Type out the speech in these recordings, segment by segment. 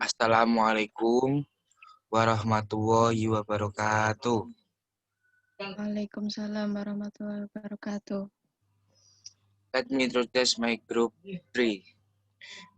Assalamualaikum warahmatullahi wabarakatuh. Waalaikumsalam warahmatullahi wabarakatuh. Let me introduce my group 3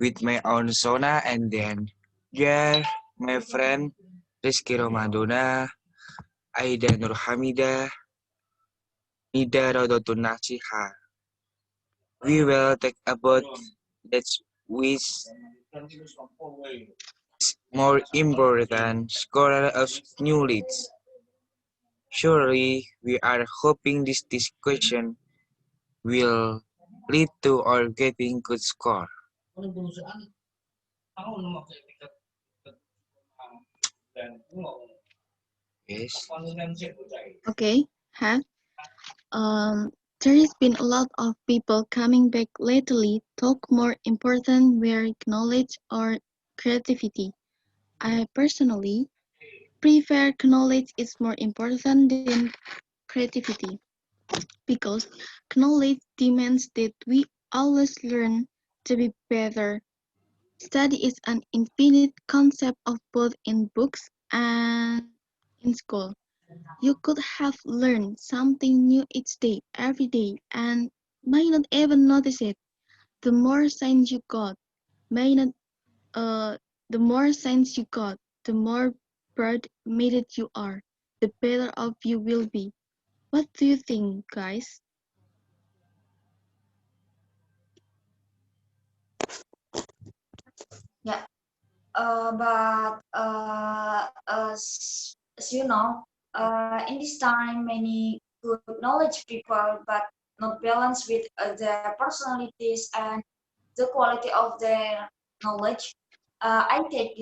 with my own Shona and then yeah, my friend Rizki Romadhona, Aida Nur Khamidah, Nida Rodhotun Nasikha. We will talk about that which is more important scholar of knowledge. Surely we are hoping this discussion will lead to our getting good score. Yes. Okay, have there has been a lot of people coming back lately talk more important were knowledge or creativity. I personally prefer knowledge is more important than creativity because knowledge demands that we always learn to be better. Study is an infinite concept of both in books and in school. You could have learned something new each day, every day, and might not even notice it. The more science you got, may not, the more science you got, the more broad-minded you are, the better off you will be. What do you think, guys? Yeah, but as you know, in this time, many good knowledge people, but not balanced with their personalities and the quality of their knowledge. I take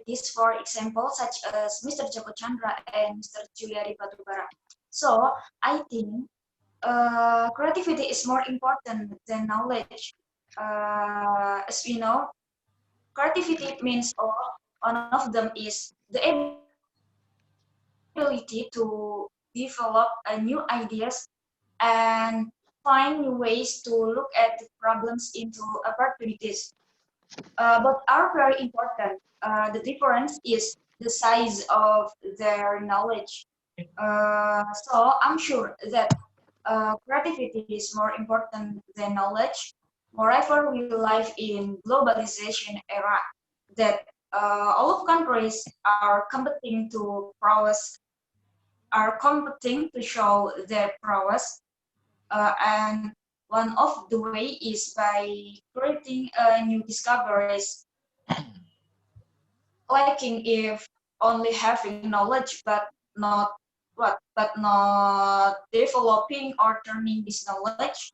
this for example, such as Mr. Joko Chandra and Mr. Juliari Batubara. So I think creativity is more important than knowledge. As we know, creativity means one of them is the ability to develop new ideas and find new ways to look at the problems into opportunities. Both are very important. The difference is the size of their knowledge. So I'm sure that creativity is more important than knowledge. Moreover, we live in globalization era that all of countries are competing to prowess, are competing to show their prowess, and one of the way is by creating new discoveries, lacking if only having knowledge but not developing or turning this knowledge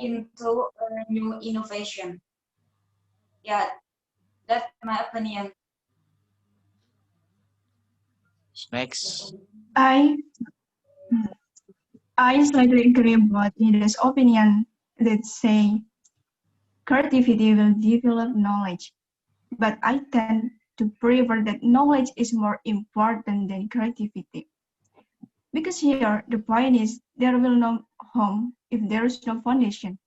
into a new innovation. Yeah, that's my opinion. Next. I I slightly agree with Nida's opinion that say creativity will develop knowledge, but I tend to prefer that knowledge is more important than creativity. Because here the point is there will no home if there is no foundation.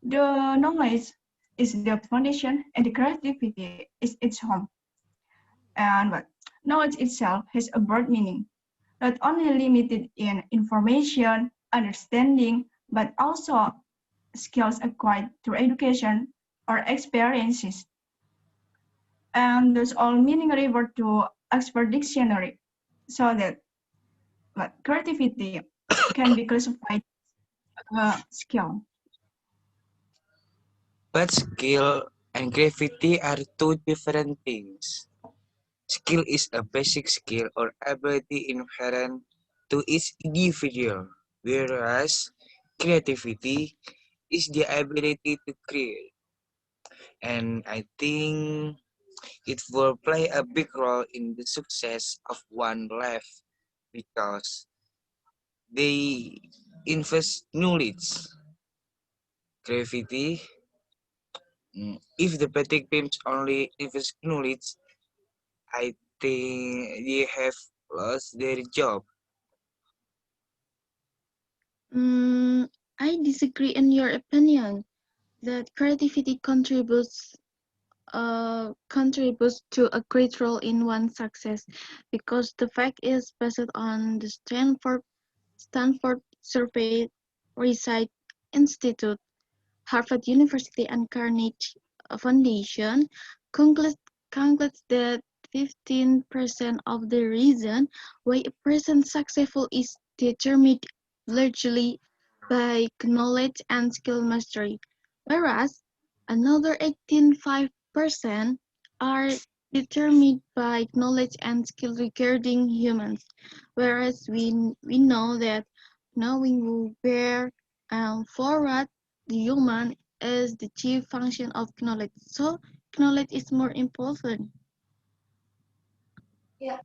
The knowledge is the foundation and the creativity is its home. And but knowledge itself has a broad meaning, not only limited in information, understanding, but also skills acquired through education or experiences. And those all meaning revert to Oxford Dictionary, so that creativity can be classified as a skill. But skill and creativity are two different things. Skill is a basic skill or ability inherent to each individual, whereas creativity is the ability to create. And I think it will play a big role in the success of one life because they invest knowledge, creativity. If the basic teams only invest knowledge, I think they have lost their job. I disagree in your opinion. that creativity contributes to a great role in one's success because the fact is based on the Stanford Survey Research Institute, Harvard University, and Carnegie Foundation concludes, concludes that 15% of the reason why a person successful is determined largely by knowledge and skill mastery, whereas another 18.5% are determined by knowledge and skill regarding humans, whereas we know that knowing who, where, and forward the human is the chief function of knowledge. So knowledge is more important. Yeah.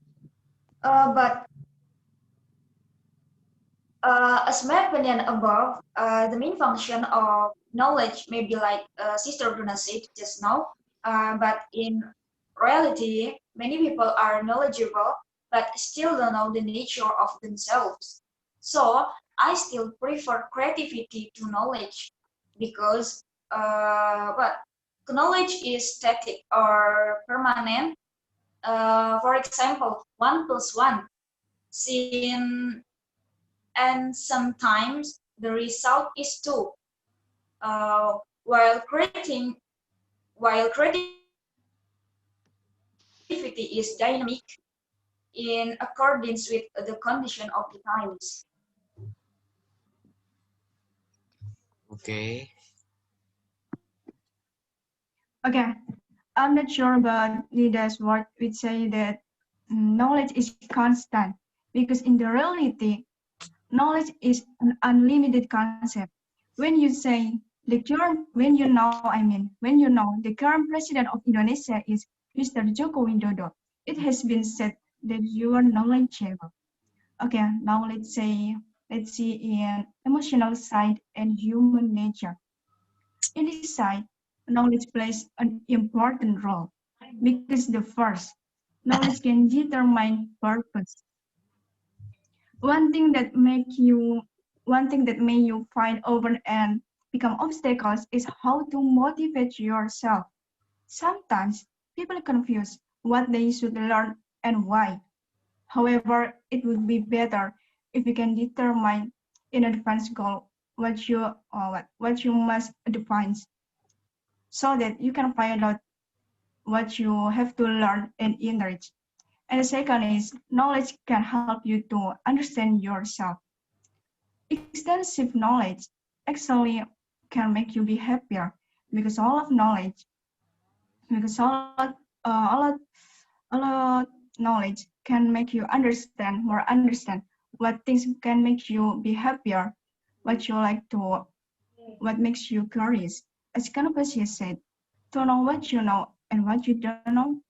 But as my opinion above, the main function of knowledge may be like Sister Bruna said just now, but in reality, many people are knowledgeable but still don't know the nature of themselves. So I still prefer creativity to knowledge because but knowledge is static or permanent. For example, 1 plus 1, sin and sometimes the result is two. Uh, while creating, while creativity is dynamic in accordance with the condition of the times. Okay. Okay, I'm not sure, but Nida's word would say that knowledge is constant because in the reality, knowledge is an unlimited concept. When you say when you know the current president of Indonesia is Mr. Joko Widodo, it has been said that you are knowledgeable. Okay, now let's see in emotional side and human nature. In this side, knowledge plays an important role because the first, knowledge can determine purpose. One thing that make you one thing that may you find over and become obstacles is how to motivate yourself. Sometimes people confuse what they should learn and why. However, it would be better if you can determine in advance goal what you must define so that you can find out what you have to learn and enrich. And the second is knowledge can help you to understand yourself. Extensive knowledge actually can make you be happier because all of, all of knowledge can make you understand what things can make you be happier, what you like to, what makes you curious. As Confucius said, to know what you know and what you don't know,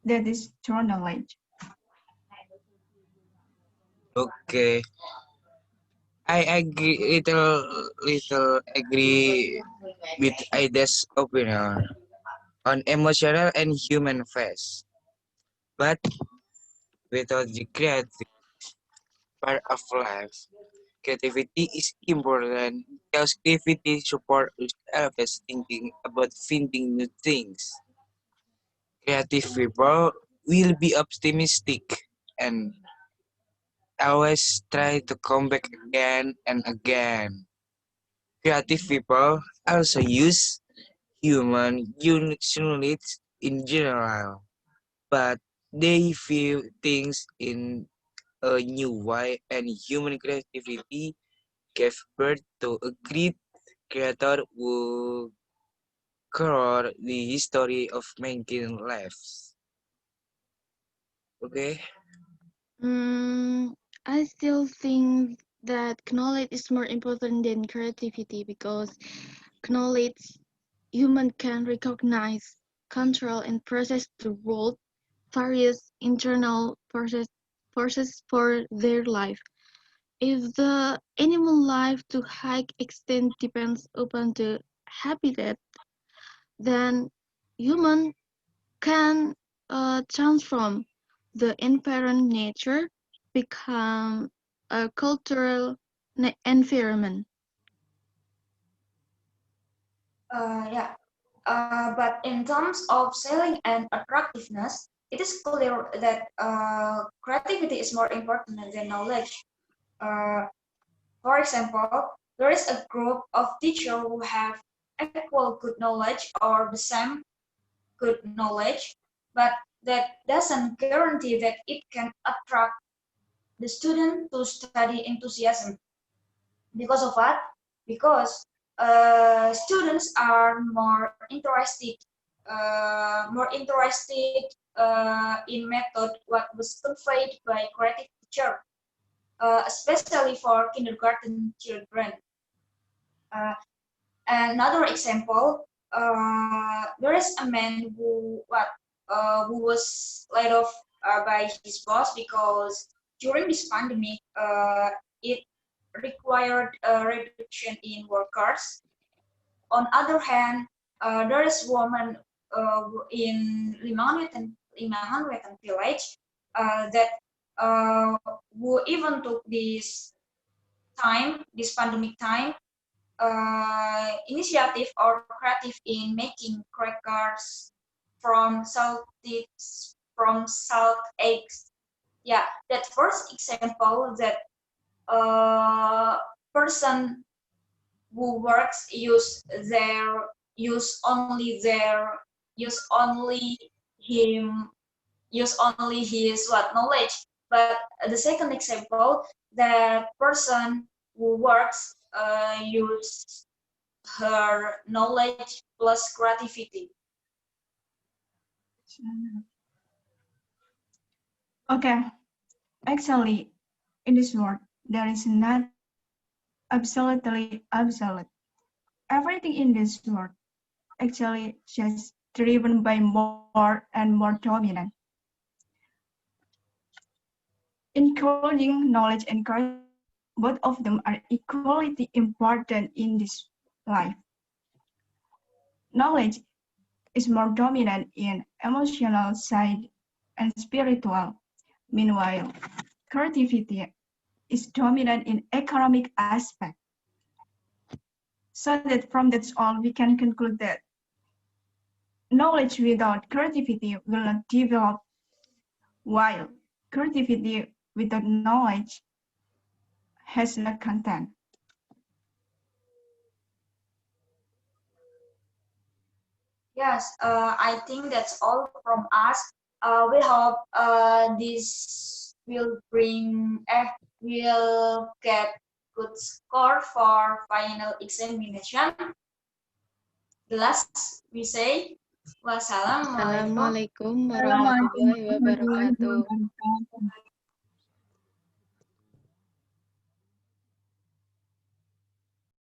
that is true knowledge. Okay. I agree little agree with Aida's opinion on emotional and human face. But without the creative part of life, creativity is important because creativity supports always thinking about finding new things. Creative people will be optimistic and always try to come back again and again. Creative people also use human units in general, but they view things in a new way, and human creativity gave birth to a great creator who colored the history of mankind lives. Okay? Mm, I still think that knowledge is more important than creativity because knowledge human can recognize, control, and process the world, various internal forces for their life. If the animal life to high extent depends upon the habitat, then human can transform the environment nature become a cultural environment. Yeah. But in terms of selling and attractiveness, it is clear that creativity is more important than knowledge. Uh, for example, there is a group of teachers who have equal good knowledge or the same good knowledge, but that doesn't guarantee that it can attract the student to study enthusiasm. Because of what? Because students are more interested in method what was conveyed by creative teacher, especially for kindergarten children. Uh, Another example, there is a man who was laid off by his boss because during this pandemic, it required a reduction in workers. On other hand, there is woman in Limangan village that who even took this pandemic time, initiative or creative in making crackers from salt eggs. Yeah, that first example that person who works use only their use only him use only his what knowledge. But the second example, that person who works use her knowledge plus creativity. Okay, actually, in this world, there is nothing absolutely absolute. Everything in this world actually just driven by more and more dominant, including knowledge and creativity. Both of them are equally important in this life. Knowledge is more dominant in emotional side and spiritual. Meanwhile, creativity is dominant in economic aspect. So that from that's all we can conclude that knowledge without creativity will not develop, while creativity without knowledge has no content. Yes, I think that's all from us. We hope this will get good score for final examination. The last we say, wassalamualaikum. Assalamualaikum Assalamualaikum warahmatullahi warahmatullahi wabarakatuh. wabarakatuh.